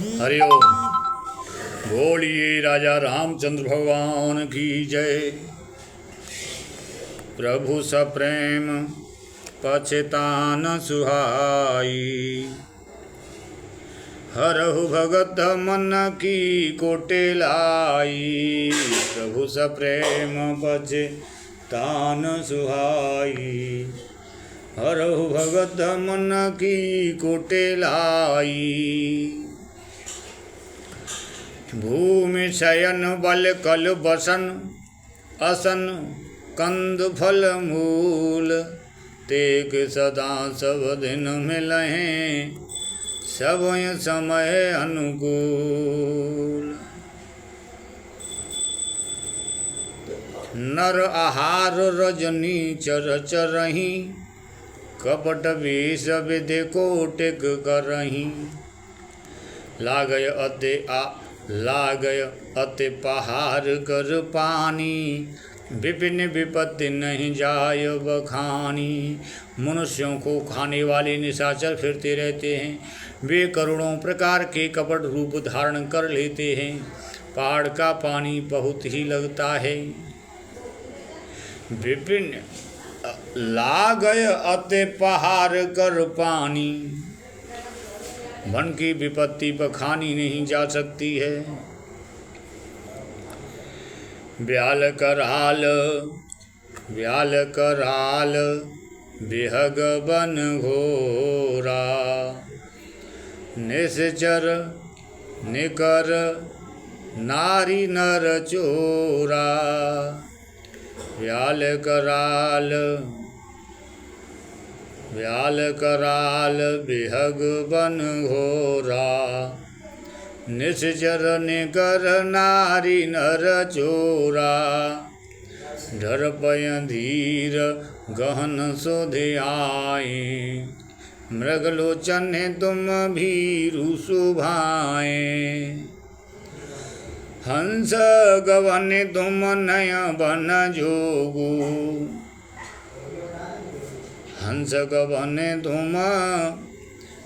हरिओम। बोलिए राजा रामचंद्र भगवान की जय। प्रभु सप्रेम पछतान सुहाई, हरहु भगत मन की कोटे लाई। प्रभु सप्रेम पछतान सुहाई, हरहु भगत मन की कोटे लाई। भूमि शयन बल कल बसन, असन कंद फल मूल। तेक सदा सब दिन मिलहें, सब समय अनुकूल। नर आहार रजनी चर चरही, कपट वेश विधि कोटिक करही। लागय अति पहार कर पानी, विपिन विपत्ति नहीं जाय बखानी। मनुष्यों को खाने वाले निशाचर फिरते रहते हैं, वे करोड़ों प्रकार के कपट रूप धारण कर लेते हैं। पहाड़ का पानी बहुत ही लगता है। विपिन लागय अति पहार कर पानी, मन की विपत्ति बखानी नहीं जा सकती है। ब्याल कराल बिहग बन घोरा, निश्चर निकर नारी नर चोरा। ब्याल कराल बिहग बन घोरा, निश्चर निकर नारी नर चोरा। डर पय धीर गहन सोध्याए, मृगलोचन तुम भीरु सुभाए। हंस गवन तुम नय बन जोगु, हंस गवन तुम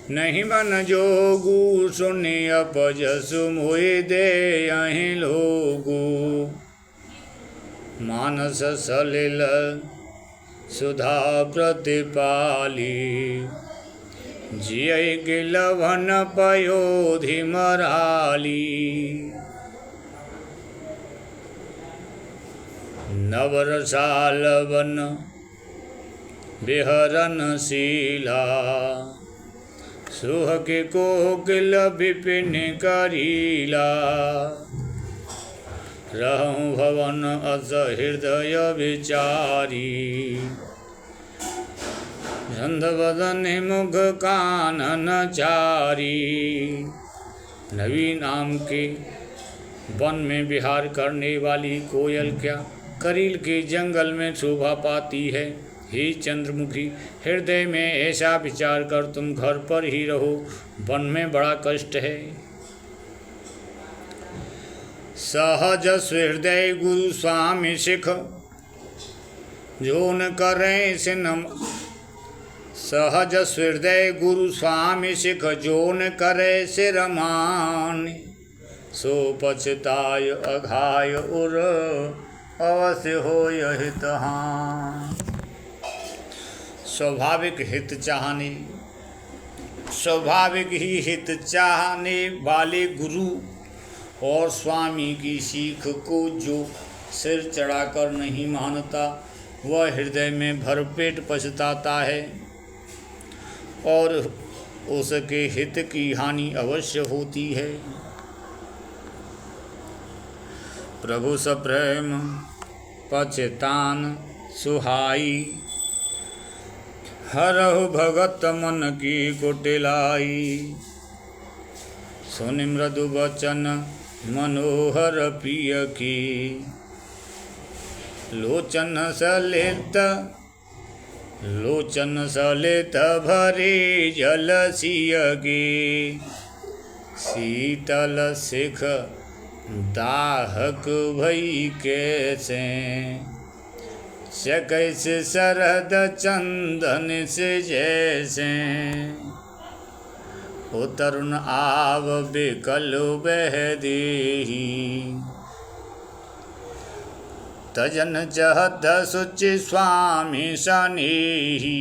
नहीं बन जोगु। सुनि अपजसु मोहि दे अहि लोगु, मानस सलिल सुधा प्रतिपाली। जिय गिलवन पयोधि मराली, नवरसाल वन बिहरन शीला। सुह के कोकिल विपिन करीला, रहूं भवन अस हृदय विचारी। गंधवदन मुख कानन चारी। नवी नाम के वन में विहार करने वाली कोयल क्या करील के जंगल में शोभा पाती है। हे चंद्रमुखी, हृदय में ऐसा विचार कर तुम घर पर ही रहो, वन में बड़ा कष्ट है। सहज हृदय गुरु स्वामी सिख, जो न करें से नम। सहज हृदय गुरु स्वामी सिख, जो न करे सिर मान। सो पछताय अघाय उर, अवश्य हो हितहान। स्वाभाविक ही हित चाहने वाले गुरु और स्वामी की सीख को जो सिर चढ़ाकर नहीं मानता, वह हृदय में भरपेट पछताता है और उसके हित की हानि अवश्य होती है। प्रभु सप्रेम पछतान सुहाई, हरहु भगत मन की कुटिलाई। सुनि मृदु वचन मनोहर प्रिय की, लोचन सलित भरे जल सिय की। शीतल सिख दाहक भई कैसे, कैसे शरद चंदन से जैसे। ओ तरुण आव बेकल बह देही। तजन चहत सुचि स्वामी सनेही।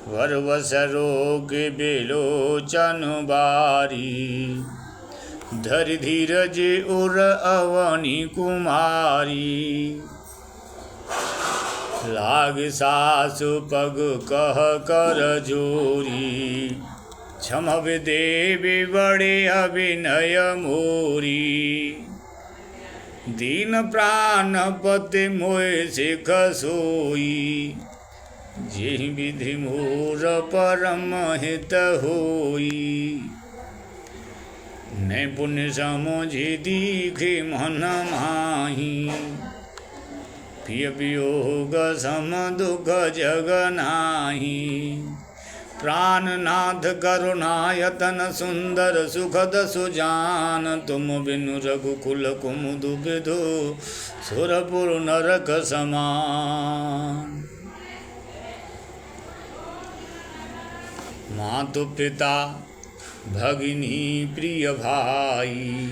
वरवस रोग बेलोचन बारी। धरि धीरज उर अवनी कुमारी। लाग सासु पग कह कर जोरी। क्षमव देवी बड़े अभिनय मोरी। दीन प्राण पति मोय सिख सोई। जेहि विधि मोर परम हित होई। मैं पुण्य समुझि दीखे मन माही। प्रिय वियोग सम दुख जग नाही। प्राणनाथ करुणायतन सुंदर सुखद सुजान। तुम बिनु रघुकुल कुमुदु विधु सुरपुर नरक समान। मातु पिता भगिनी प्रिय भाई।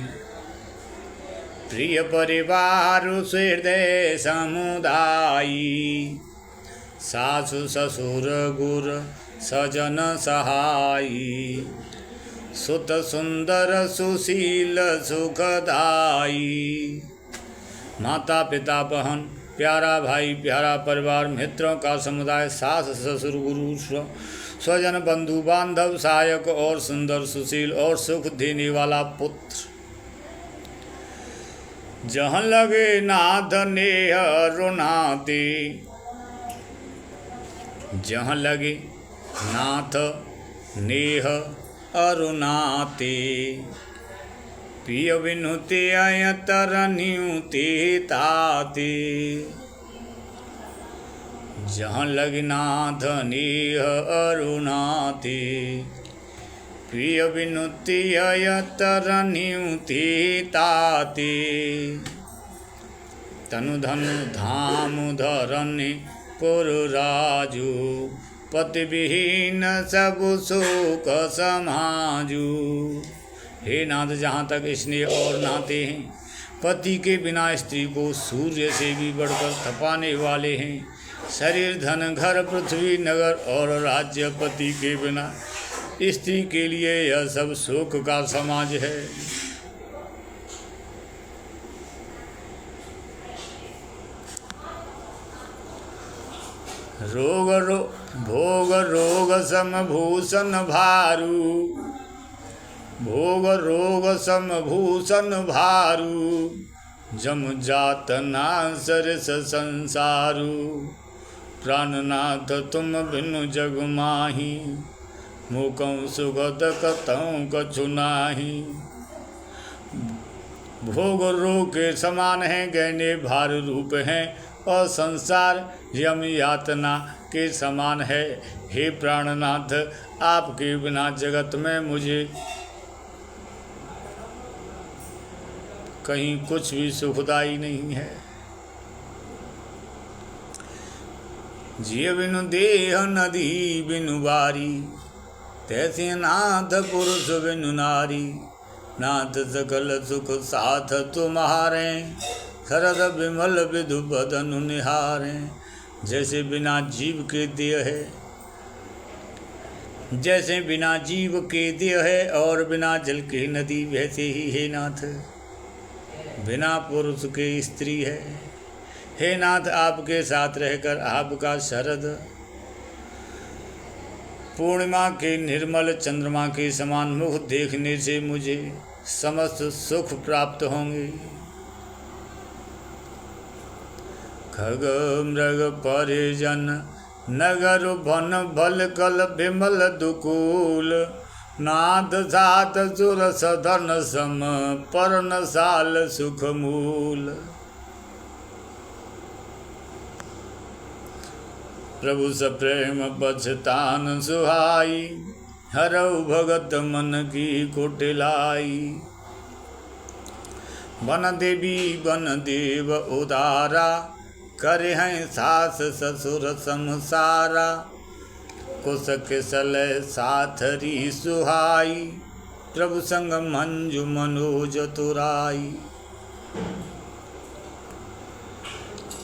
प्रिय परिवार हृदय समुदायी। सासु ससुर गुर सजन सहाई। सुत सुंदर सुशील सुखदाई। माता पिता बहन प्यारा भाई प्यारा परिवार मित्रों का समुदाय। सास ससुर गुरु स्वजन बंधु बांधव सहायक और सुंदर सुशील और सुख देने वाला पुत्र। जहाँ लगे नाथ नेह रुनाते। जहाँ लगे नाथ नेह अरुनाते। प्रिय विनुते अयतरन्युते ताते। जहाँ लगे नाथ नेह अरुनाते। प्रिय विनुते अयतरन्युते ताते। तनु धनु धाम धरने पुर राजू। पति विहीन सब शोक समाजू। हे नाथ जहाँ तक स्नेह और नाते हैं। पति के बिना स्त्री को सूर्य से भी बढ़कर तपाने वाले हैं। शरीर धन घर पृथ्वी नगर और राज्य पति के बिना स्त्री के लिए यह सब शोक का समाज है। भोग रोग समभूषण भारू। भोग रोग समभूषण भारू। जम जात नासरस संसारू। प्राणनाथ तुम बिनु जग माही। मुकं सुगत कतौ कछु नाही। भोग रोग के समान हैं गहने भार रूप हैं और संसार यम यातना के समान है। हे प्राणनाथ आपके बिना जगत में मुझे कहीं कुछ भी सुखदाई नहीं है। जिय बिनु देह नदी बिनु बारी। तैसे नाथ पुरुष बिनु नारी। नाथ सकल सुख साथ तुम्हारे। शरद विमल विधु बदन निहारे। जैसे बिना जीव के देह है। जैसे बिना जीव के देह है और बिना जल के नदी वैसे ही हे नाथ बिना पुरुष के स्त्री है। हे नाथ आपके साथ रहकर आपका शरद पूर्णिमा के निर्मल चंद्रमा के समान मुख देखने से मुझे समस्त सुख प्राप्त होंगे। खग मृग परिजन नगर वन भल कल विमल दुकूल। नाथ सात सुर सधन सम पर्णशाल सुख मूल। प्रभु सप्रेम बछतान सुहाई। हरऊ भगत मन की कुटिलाई। वन देवी वन देव उदारा। करे हैं सास ससुर संसारा। कुसक सलय साथरी सुहाई, प्रभु संग मंजु मनोज तुराई।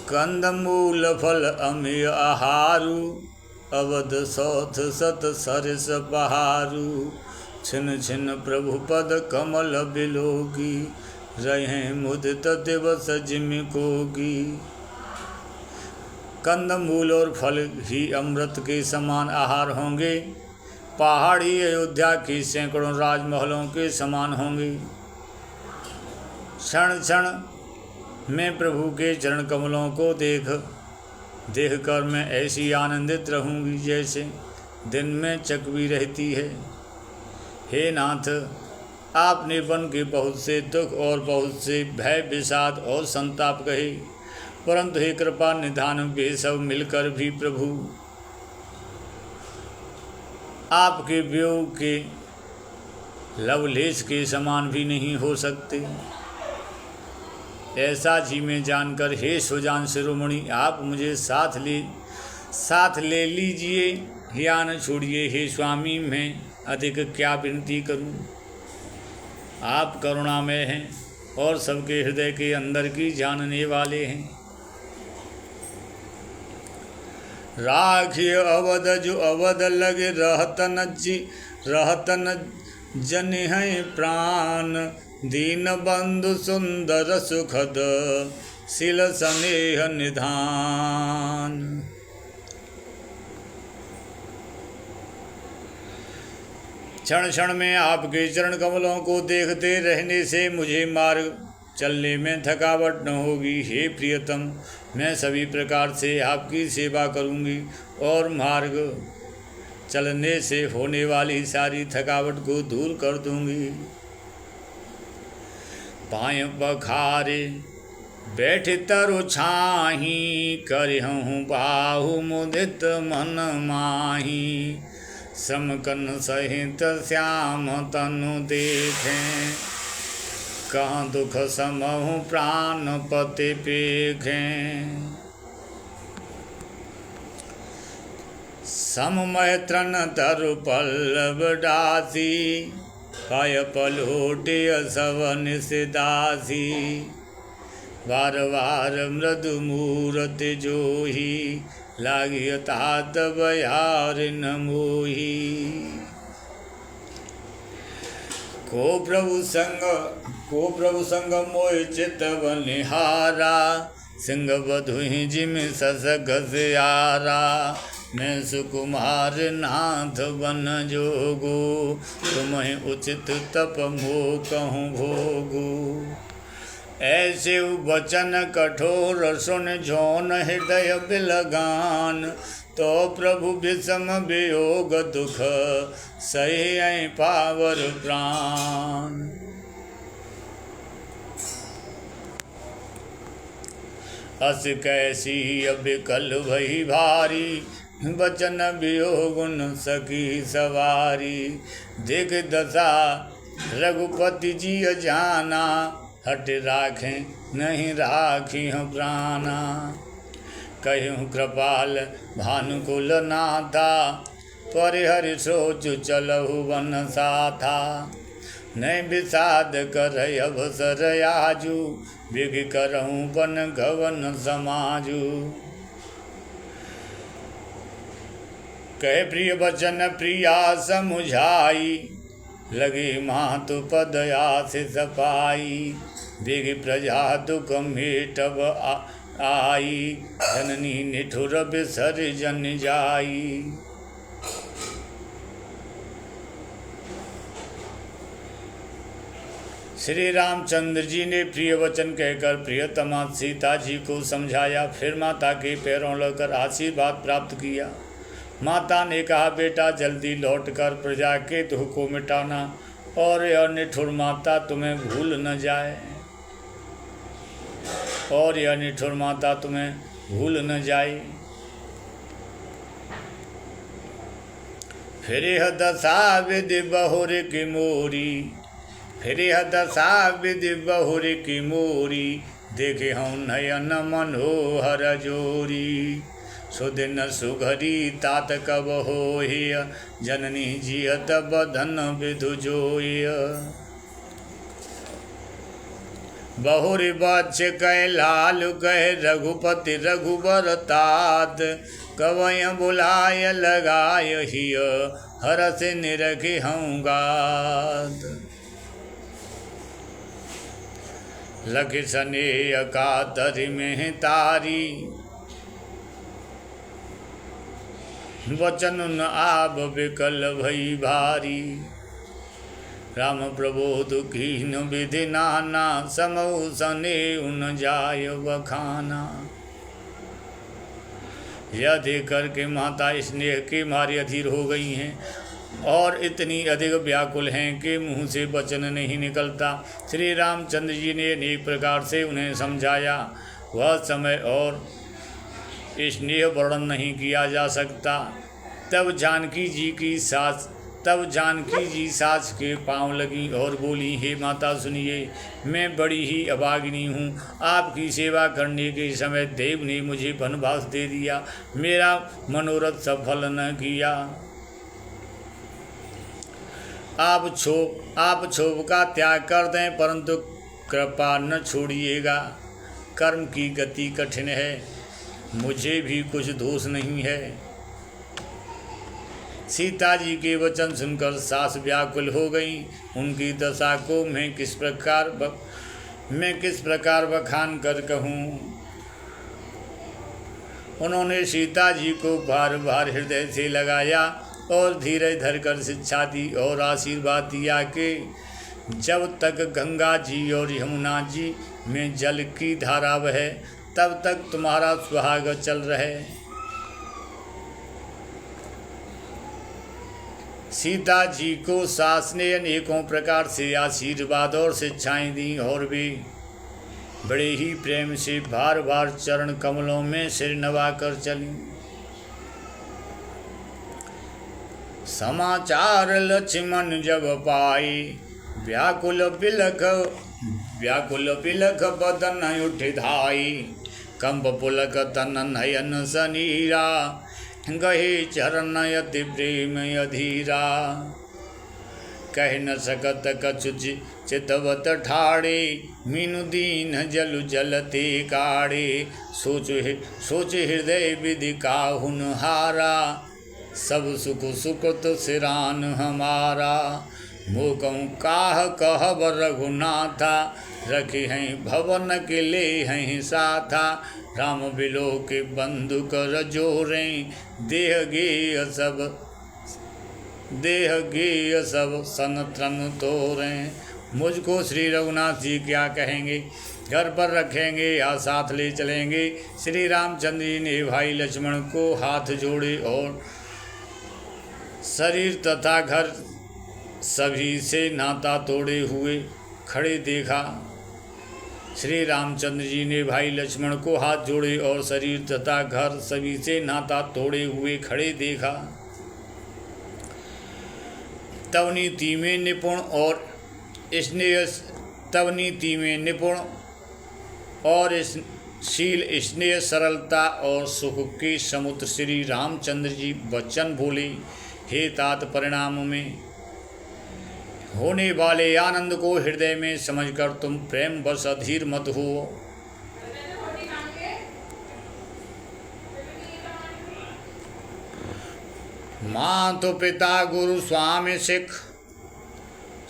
कंद मूल फल अमिय आहारू, अवध सौथ सत सरस बहारू। छिन छिन प्रभु पद कमल बिलोगी, रहे मुदित दिवस जिमि कोगी। कंद मूल और फल ही अमृत के समान आहार होंगे, पहाड़ी अयोध्या की सैकड़ों राजमहलों के समान होंगे। क्षण क्षण मैं प्रभु के चरण कमलों को देख कर मैं ऐसी आनंदित रहूँगी जैसे दिन में चकवी रहती है। हे नाथ, आपने वन के बहुत से दुख और बहुत से भय विषाद और संताप कहे, परंतु हे कृपा निधान वे सब मिलकर भी प्रभु आपके वियोग के लवलेश के समान भी नहीं हो सकते। ऐसा जी में जानकर हे सुजान शिरोमणि, आप मुझे साथ ले लीजिए या न छोड़िए। हे स्वामी, मैं अधिक क्या विनती करूं। आप करुणामय हैं और सबके हृदय के अंदर की जानने वाले हैं। राखिय अवध जो अवध लगे, रहतन जन है प्राण। दीन बंधु सुंदर सुखद, शिल स्नेह निधान। क्षण क्षण में आपके चरण कमलों को देखते रहने से मुझे मार्ग चलने में थकावट न होगी। हे प्रियतम, मैं सभी प्रकार से आपकी सेवा करूंगी और मार्ग चलने से होने वाली सारी थकावट को दूर कर दूंगी। पाय बखारे बैठ तरु छाही, करहूँ बाहु मुदित मन माही। समकन सहित श्याम तनु देखें, कहाँ दुख समहु प्राण पति पेखें। सममय तृण तरु पल्लव डासी, पाय पलोटे सवन सिदासी। वार वार मृदु मूरति जोही, लागिय तात बयार न मोही। को प्रभु संग मोहि चित बनिहारा, सिंह बधुहि जिम ससग सियारा। मैं सुकुमार नाथ बन जोगो, तुम्हें उचित तप मोह कहूँ भोगो। ऐसे वचन कठोर सुन जौन हृदय बिलगान, तो प्रभु विषम वियोग दुख सही पावर प्राण। अस कैसी अबिकल भई भारी, वचन वियोग न सकी सवारी। दिग दशा रघुपति जी जाना, हट राखें नहीं राखी प्राणा। कहूँ कृपाल भानुकुल नाथा, परिहरि सोच चलहु वन साथा। नहीं विषाद कर अवसर आजू, बिग करहूँ वन गवन समाजू। कह प्रिय वचन प्रिया समुझाई, लगे मातु पद आशीष पाई। बिग प्रजा दुख मेटब आई, जननी निठुर विसर्जन जाई। श्री रामचंद्र जी ने प्रिय वचन कहकर प्रियतमा सीता जी को समझाया, फिर माता के पैरों लगकर आशीर्वाद प्राप्त किया। माता ने कहा, बेटा जल्दी लौटकर प्रजा के दुख को मिटाना, और यह निठुर माता तुम्हें भूल न जाए, और यह निठुर माता तुम्हें भूल न जाए। फिर यह दशा विधि बहुर की मोरी, फिर यह दशा विधि बहुर की मोरी। देखे हूँ नयन मनोहर जोरी, सुदिन सुघरी तात कब होय, जननी जियत बधन विधु जोय। बहुरी बच्च कह लाल कह रघुपति रघुबर तात, कवय बुलाय लगाय हिय, हरस निरखि हूँ गात। लख सनेह कातर में तारी, वचन न आब विकल भई भारी। राम प्रबोध कीन विधि नाना, समऊ सने उन जाय बखाना। यदि करके माता स्नेह के मारे अधीर हो गई हैं और इतनी अधिक व्याकुल हैं कि मुँह से वचन नहीं निकलता। श्री रामचंद्र जी ने अनेक प्रकार से उन्हें समझाया, वह समय और स्नेह वर्णन नहीं किया जा सकता। तब जानकी जी सास के पांव लगी और बोली, हे माता सुनिए, मैं बड़ी ही अभागिनी हूँ। आपकी सेवा करने के समय देव ने मुझे वनवास दे दिया, मेरा मनोरथ सफल न किया। आप क्षोभ का त्याग कर दें, परंतु कृपा न छोड़िएगा। कर्म की गति कठिन है, मुझे भी कुछ दोष नहीं है। सीता जी के वचन सुनकर सास व्याकुल हो गई। उनकी दशा को मैं किस प्रकार बखान कर कहूँ। उन्होंने सीता जी को बार बार हृदय से लगाया और धीरज धरकर शिक्षा दी और आशीर्वाद दिया कि जब तक गंगा जी और यमुना जी में जल की धारा बहे, तब तक तुम्हारा सुहाग चल रहे। सीता जी को सास ने अनेकों प्रकार से आशीर्वाद और शिक्षाएं दी और भी बड़े ही प्रेम से बार बार चरण कमलों में सिर नवाकर चली। समाचार लक्ष्मण जब पाई, व्याकुल बिलख बदन उठ धाई। कंप पुलक तन नयन सनीरा, गहे चरण अति प्रेम अधीरा। कह न सकत कछु चितवत ठाड़े, मीनु दीन जलु जलते काड़े। सोच हृदय विधि काहुन हारा, सब सुख सुकृत सिरान हमारा। मोकहु काह कहब रघुनाथा, रखी हैं भवन के ले हैं साथा। राम बिलो के बंधु कर जोरें, देह गेय सब सन तन तोरें। मुझको श्री रघुनाथ जी क्या कहेंगे, घर पर रखेंगे या साथ ले चलेंगे। श्री रामचंद्र जी ने भाई लक्ष्मण को हाथ जोड़े और शरीर तथा घर सभी से नाता तोड़े हुए खड़े देखा। श्री रामचंद्र जी ने भाई लक्ष्मण को हाथ जोड़े और शरीर तथा घर सभी से नाता तोड़े हुए खड़े देखा। तब नीति में निपुण और शील स्नेह सरलता और सुख के समुद्र श्री रामचंद्र जी वचन बोले, हे तात, परिणाम में होने वाले आनंद को हृदय में समझकर तुम प्रेम बस अधीर मत हो। मातु पिता गुरु स्वामी सिख,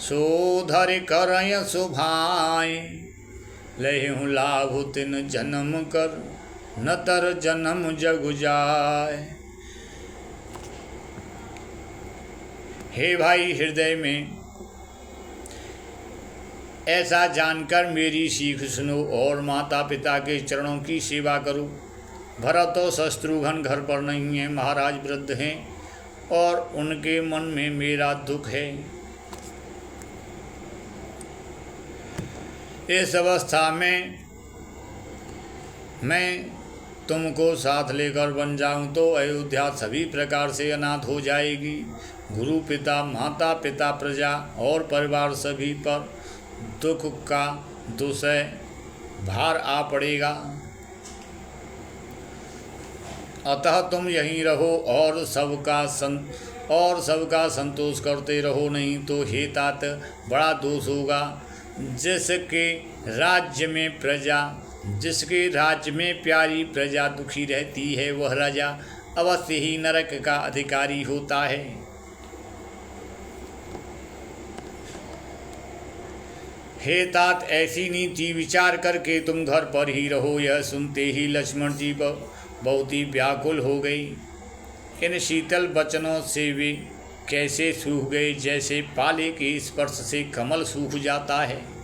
सोधरि करय सुभाय। लहु लाभ तिन जन्म कर, न तर जन्म जग जाय। हे भाई, हृदय में ऐसा जानकर मेरी सीख सुनो और माता पिता के चरणों की सेवा करो। भरत और शत्रुघ्न घर पर नहीं है, महाराज वृद्ध हैं और उनके मन में मेरा दुख है। इस अवस्था में मैं तुमको साथ लेकर बन जाऊं तो अयोध्या सभी प्रकार से अनाथ हो जाएगी। गुरु पिता, माता पिता, प्रजा और परिवार सभी पर दुख का दुसह भार आ पड़ेगा। अतः तुम यहीं रहो और सबका संतोष करते रहो, नहीं तो हे तात बड़ा दोष होगा। जिसके राज्य में प्यारी प्रजा दुखी रहती है, वह राजा अवश्य ही नरक का अधिकारी होता है। हे तात, ऐसी नीति विचार करके तुम घर पर ही रहो। यह सुनते ही लक्ष्मण जी बहुत ही व्याकुल हो गई। इन शीतल वचनों से वे कैसे सूख गए, जैसे पाले के स्पर्श से कमल सूख जाता है।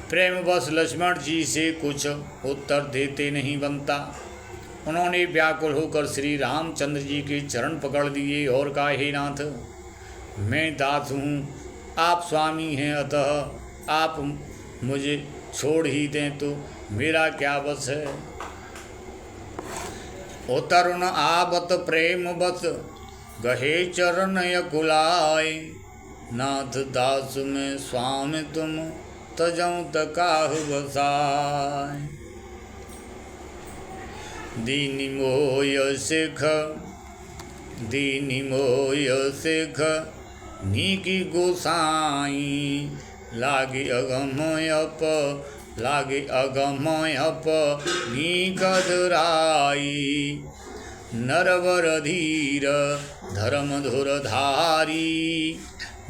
प्रेमवश लक्ष्मण जी से कुछ उत्तर देते नहीं बनता। उन्होंने व्याकुल होकर श्री रामचंद्र जी के चरण पकड़ लिए और कहा, हे नाथ, मैं दास हूँ, आप स्वामी हैं, अतः आप मुझे छोड़ ही दें तो मेरा क्या बस है। ओ तरुण आवत प्रेम बस गहे चरण यकुलाय, नाथ दास में स्वामी तुम तजऊँ तकाहु बसाय। दीनी मोय सिख नीकी गोसाई, लागे अगमय अप नीकदराई। नरवर धीर धर्म धुर धारी,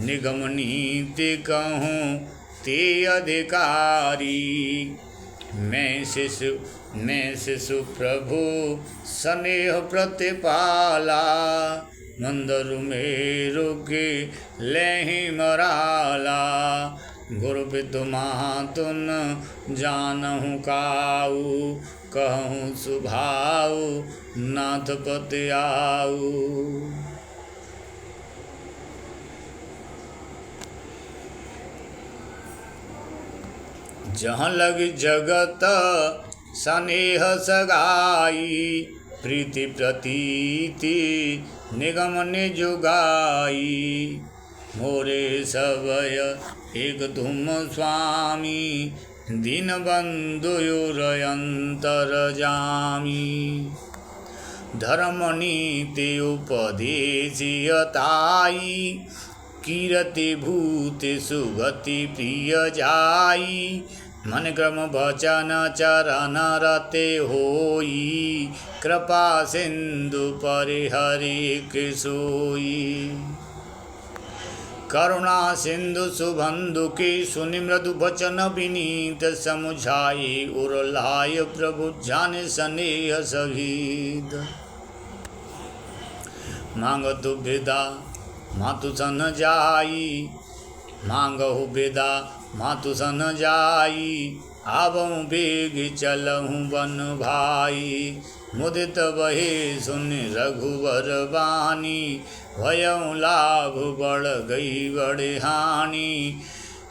निगम नीति कहूँ ते अधिकारी। मैं शिशु प्रभु स्नेह प्रतिपाला, मंदरु मेरु के लेहि मराला। गुरु विदु महातुन जानहु काऊ, कहूँ सुभाऊ नाथ पति आऊ। जहाँ लग जगत स्नेह सगाई, प्रीति प्रतीति निगम निजुगाई। मोरे सबय एक तुम स्वामी, दीन बंधु अंतर जामी। धर्म नीति उपदेशियताई, कीरति भूति सुगति प्रिय जाई। मन क्रम वचन चरण रते होई, कृपा सिंधु परिहरि के सोई। करुणा सिंधु सुबंधु की सुनि मृदु वचन विनीत, समुझाई उरलाय प्रभु जाने स्नेह सहित। मांगतु विदा मातु सन जाई, मांगहु विदा मातु सन जाई। आवहु बेग चलहु वन भाई, मुदित बहे सुन रघुवर बानी। भयउ लाभ बढ़ गई बड़े हानि,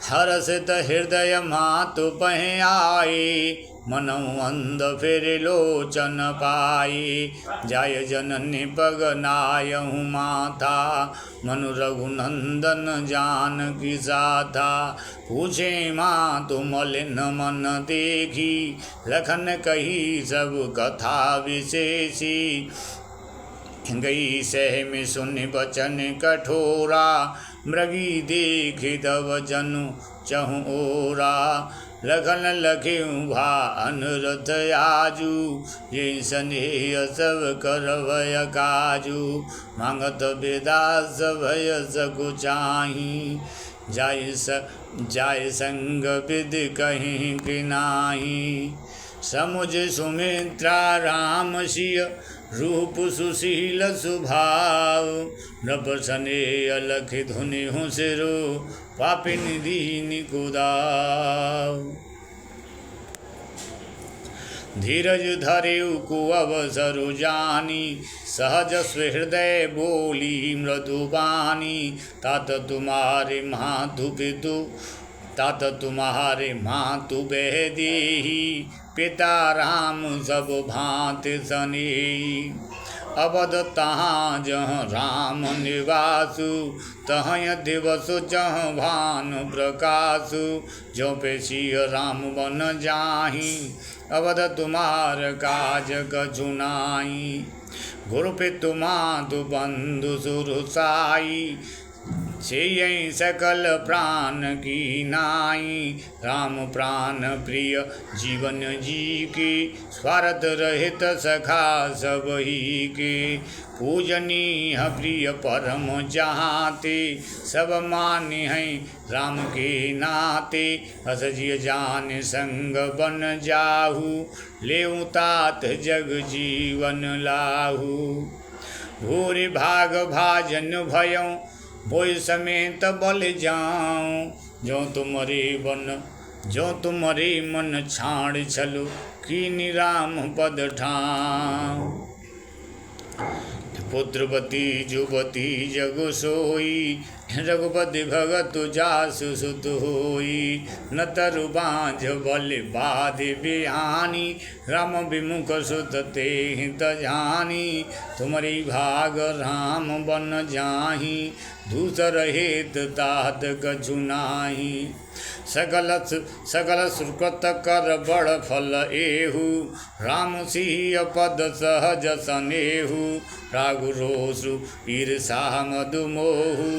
हर्षित हृदय मातु पहे आए। मनऊ अंध फिर लोचन पाए, जाय जननी पग नायहु माथा। मनु रघुनंदन जानकी साथा, पूछे मातु मलिन मन देखी। लखन कही सब कथा विशेषी, गई सह में सुनि बचन कठोरा। मृगी देखि तब जनु चहु ओरा, लखन लखिउ भा अनुरथ आजू। ये स्नेह सब करवय काजू, मांगत विदा भय सकु चाही। जाय संग विधि कहीं कि नाही, समुझ सुमित्रा राम सिय रूप सुशील सुभाव। नृप स्नेह लखि धुनि हुसिरो, पापिन दीन कुदाव। धीरज धरेउ को अवसरु जानी, सहज सुहृदय बोली मृदुबानी। तात तुम्हारे मातु बह देही, पिता राम सब भांति सनेही। अवध तहाँ जहाँ राम निवासु, तहाँ दिवसु जहाँ भानु प्रकाशु। जो पे सिय राम बन जाहि, अवध तुम्हार काज कछु नाहि। गुरु पितु मातु बंधु सुरु साई, से सकल प्राण की नाई। राम प्राण प्रिय जीवन जी के, स्वार्थ रहित सखा सब ही के। पूजनीय प्रिय परम जहाते, सब मान्य हैं राम के नाते। असजिय जान संग बन जाहू, लेऊ तात जग जीवन लाहू। भूरि भाग भाजन भयों, बोई समेत बल जाऊं। जो तुम्हारे मन छाड़ छलो, कीनि राम पद ठाऊं। पुत्रवती जुवती जग सोई, रघुपति भगत जासु सुत होई। न तरु बाँझ बल बाधि बिहानी, राम विमुख सुत तेहि तजानी। तुम्हारी भाग राम बन जाहि, दूसर हेत तात कछु नाहि। सकल सुकृत कर बड़ फल एहु, राम सिय पद सहज सनेहु। रागु रोषु ईर्षा मधु मोहु,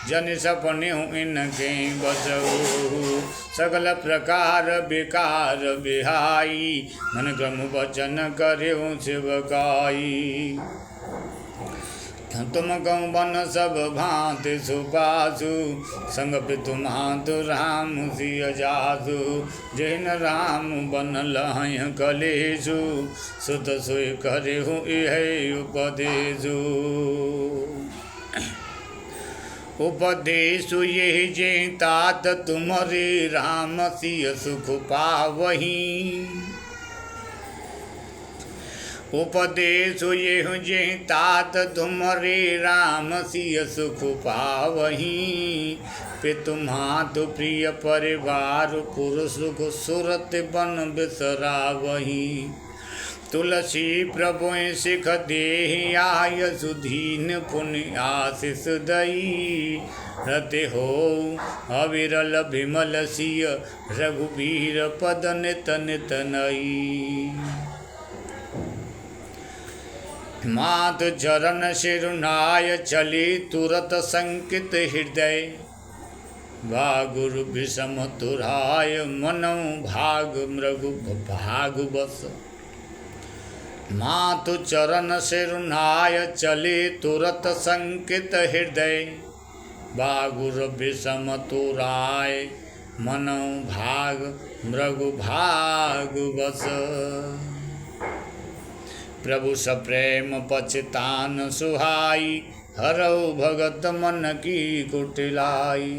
जन सपनेहु इनके बसहु। सकल प्रकार बेकार बिहाई, मन क्रम वचन करेहु सेवकाई। तुम कहूँ बन सब भांति सुपासु, संग पितु मातु राम सिय जासु। जैन राम बन लहय कलेषु, सुत सोई करेहु इह उपदेशु। उपदेशु यही जे तात, तुम्हारे राम सिय सुख पावही। उपदेशु येहु जे तात, तुम्हारे राम सिय सुख पावही। पितु मातु प्रिय परिवार, पुर सुख सुरत बन बिसरावही। तुलसी प्रभु सिख देहि आय, सुधीन पुण्य आशीष दई। रते हो अविरल विमल सिय, रघुबीर पद नित नित नई। मात चरण शिरुनाय, चली तुरत संकित हृदय। गुरु विषम तुराय, मनौ भाग मृगु भाग बस। मातु चरण शिरुनाय, चली तुरत संकित हृदय। गुरु विषम तुराय, मनौ भाग मृगु भाग बस। प्रभु सप्रेम पछतान सुहाई, हरऊ भगत मन की कुटिलाई।